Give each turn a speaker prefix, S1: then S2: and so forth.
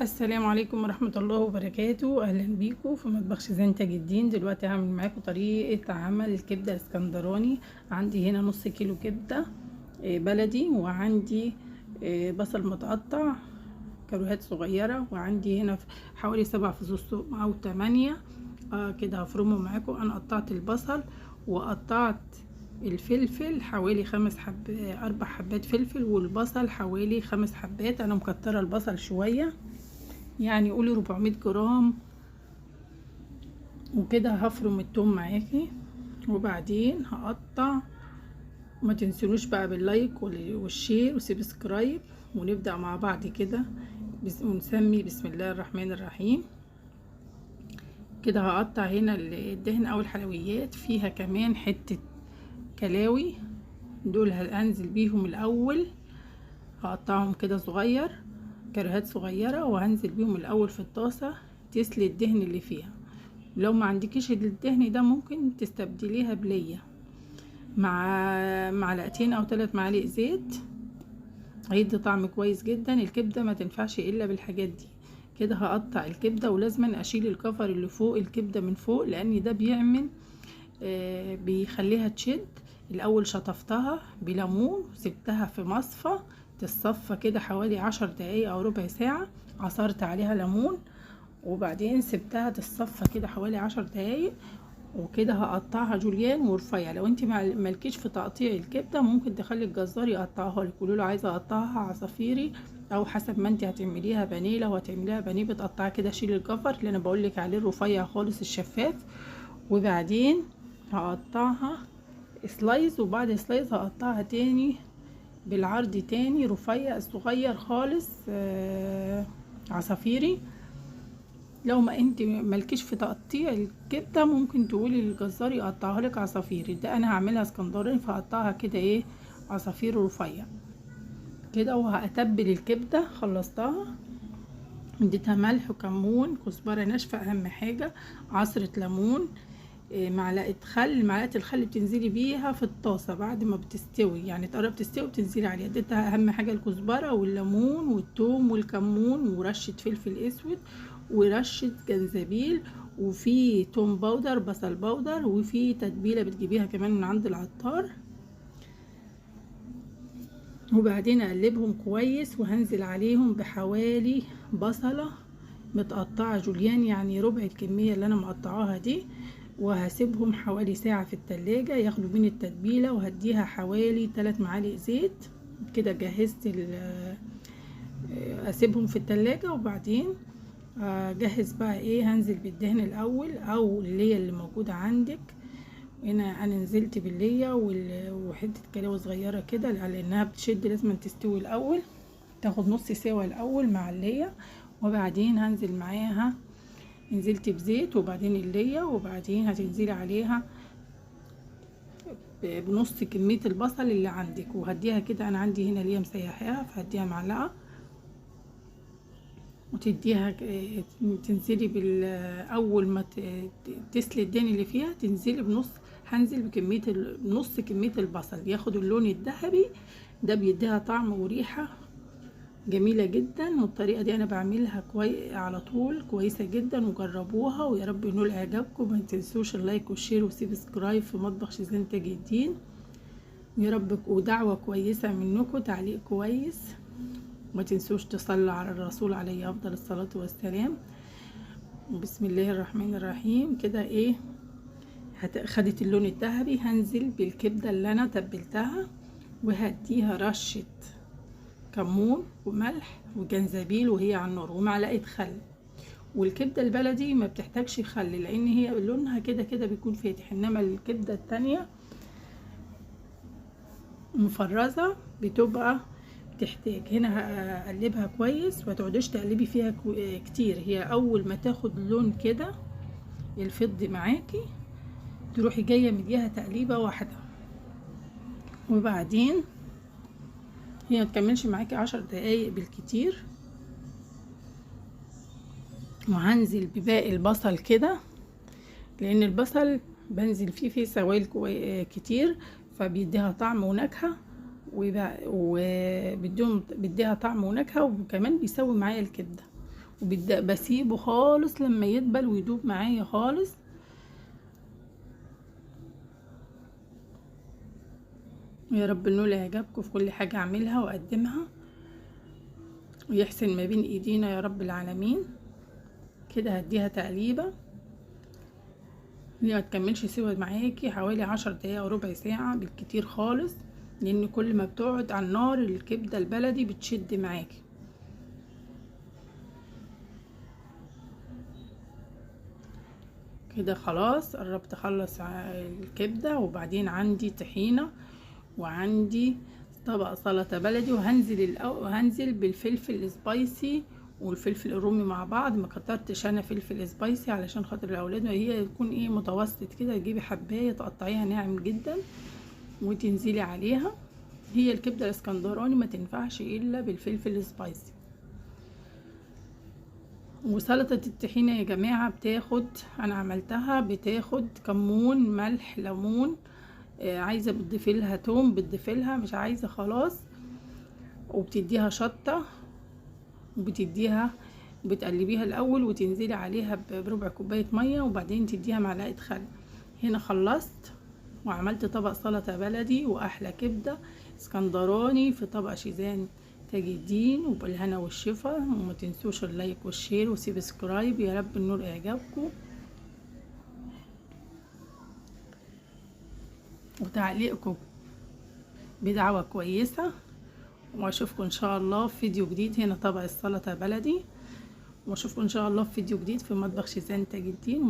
S1: السلام عليكم ورحمة الله وبركاته. اهلا بيكم في مطبخ شيزان تاج الدين. دلوقتي هعمل معاكم طريقة عمل الكبدة الاسكندراني. عندي هنا نص كيلو كبدة بلدي، وعندي بصل متقطع كروهات صغيرة، وعندي هنا حوالي 7 فصوص ثوم او 8 كده هفرمه معاكم. انا قطعت البصل وقطعت الفلفل حوالي 4 حبات فلفل، والبصل حوالي 5 حبات. انا مكترة البصل شوية، يعني قولي 400 جرام. وكده هفرم التوم معاكي، وبعدين هقطع. ما تنسونوش بقى باللايك والشير وسبسكرايب، ونبدأ مع بعض كده ونسمي بسم الله الرحمن الرحيم. كده هقطع هنا الدهن او الحلويات، فيها كمان حتة كلاوي، دول هنزل بيهم الاول. هقطعهم كده صغير، كرهات صغيرة، وهنزل بيهم الاول في الطاسة تسلي الدهن اللي فيها. لو ما عندكيش الدهن ده ممكن تستبدليها بلية مع معلقتين او 3 معالق زيت، هيدي طعم كويس جدا. الكبدة ما تنفعش الا بالحاجات دي. كده هقطع الكبدة، ولازما اشيل الكفر اللي فوق الكبدة من فوق، لان ده بيعمل بيخليها تشد. الاول شطفتها بليمون، سبتها في مصفى تتصفى كده حوالي 10 دقايق او ربع ساعة. عصرت عليها ليمون، وبعدين سبتها تتصفى كده حوالي 10 دقايق. وكده هقطعها جوليان ورفيع. لو انت مالكيش في تقطيع الكبده ممكن تخلي الجزار يقطعها لك. قولوا له عايزه اقطعها عصافيري، او حسب ما انت هتعمليها بانيه. لو هتعمليها بانيه بتقطعها كده، شيل الجفر اللي انا بقول لك عليه الرفيع خالص الشفاف. وبعدين هقطعها سلايز، وبعد سلايز هقطعها تاني بالعرض تاني رفيع صغير خالص عصافيري. لو ما انت مالكيش في تقطيع الكبده ممكن تقولي للجزار يقطعها لك عصافيري. ده انا هعملها اسكندراني، فهقطعها كده ايه عصافير رفيع كده. وهتبل الكبده، خلصتها اديتها ملح وكمون كزبره ناشفه، اهم حاجه عصره ليمون، معلقه خل. معلقه الخل بتنزلي بيها في الطاسه بعد ما بتستوي، يعني تقرب تستوي بتنزلي عليها. اديتها اهم حاجه الكزبره والليمون والثوم والكمون، ورشه فلفل اسود، ورشه جنزبيل، وفي توم باودر، بصل باودر، وفي تتبيله بتجيبيها كمان من عند العطار. وبعدين اقلبهم كويس، وهنزل عليهم بحوالي بصله متقطعه جوليان، يعني ربع الكميه اللي انا مقطعاها دي. وهسيبهم حوالي ساعة في التلاجة ياخدوا من التتبيلة. وهديها حوالي 3 معالق زيت. كده جهزت اسيبهم في التلاجة. وبعدين اجهز بقى ايه، هنزل بالدهن الاول او اللي هي اللي موجودة عندك. هنا انا نزلت باللية وحتة كلاوة صغيرة كده، لانها بتشد لازم تستوي الاول، تاخد نص سوا الاول مع اللية. وبعدين هنزل معاها، نزلت بزيت وبعدين اللية، وبعدين هتنزلي عليها بنص كمية البصل اللي عندك. وهديها كده، انا عندي هنا ليا مسيحاها فهديها معلقة، وتديها تنزلي اول ما تسلي الدهن اللي فيها تنزلي بنص. هنزل بكمية نص كمية البصل ياخد اللون الذهبي، ده بيديها طعم وريحة جميلة جدا. والطريقة دي انا بعملها على طول كويسة جدا، وجربوها ويا رب ينول اعجابكم. ما تنسوش اللايك والشير وسبسكرايب في مطبخ شيزان تاج الدين. يا رب، ودعوة كويسة منكم، تعليق كويس. ما تنسوش تصلوا على الرسول عليه افضل الصلاة والسلام. بسم الله الرحمن الرحيم. كده ايه، خدت اللون الذهبي. هنزل بالكبدة اللي انا تبلتها، وهديها رشة كمون وملح وجنزبيل وهي على النار، ومعلقه خل. والكبده البلدي ما بتحتاجش خل، لان هي لونها كده كده بيكون فاتح، انما الكبده التانية مفرزه بتبقى بتحتاج. هنا هقلبها كويس، وما تقعديش تقلبي فيها كتير. هي اول ما تاخد لون كده الفضي معاكي تروحي جايه مديها تقليبه واحده. وبعدين هي متكملش معاكي 10 دقايق بالكتير. وهنزل بباقي البصل كده، لان البصل بنزل فيه سوائل كتير، فبيديها طعم ونكهه، وبديها طعم ونكهه، وكمان بيسوي معايا الكبده. بسيبه خالص لما يدبل ويدوب معايا خالص. يا رب النول يعجبكم في كل حاجة اعملها واقدمها، ويحسن ما بين ايدينا يا رب العالمين. كده هديها تقليبة، هي ما تكملش سوا معاكي حوالي 10 دقايق او ربع ساعة بالكتير خالص، لان كل ما بتقعد على النار الكبدة البلدي بتشد معاكي. كده خلاص قربت اخلص الكبدة. وبعدين عندي طحينة وعندي طبق سلطة بلدي، وهنزل بالفلفل السبايسي والفلفل الرومي مع بعض. ما كترتش انا فلفل سبايسي علشان خاطر الاولاد، وهي تكون ايه متوسط كده. تجيبي حبايه تقطعيها ناعم جدا وتنزلي عليها. هي الكبده الاسكندراني ما تنفعش الا بالفلفل السبايسي. وسلطه الطحينه يا جماعه بتاخد، انا عملتها بتاخد كمون، ملح، ليمون، عايزه بتضيفي لها توم بتضيفي لها، مش عايزه خلاص. وبتديها شطه، وبتديها بتقلبيها الاول وتنزلي عليها بربع كوبايه ميه، وبعدين تديها معلقه خل. هنا خلصت وعملت طبق سلطه بلدي واحلى كبده اسكندراني في طبق شيزان تاج الدين. وبالهنا والشفا. وما تنسوش اللايك والشير وسبسكرايب. يا رب النور اعجابكم، وتعليقكم بدعوه كويسه. واشوفكم ان شاء الله في فيديو جديد. هنا طبق السلطه بلدي، واشوفكم ان شاء الله في فيديو جديد في مطبخ شيزان تاج الدين.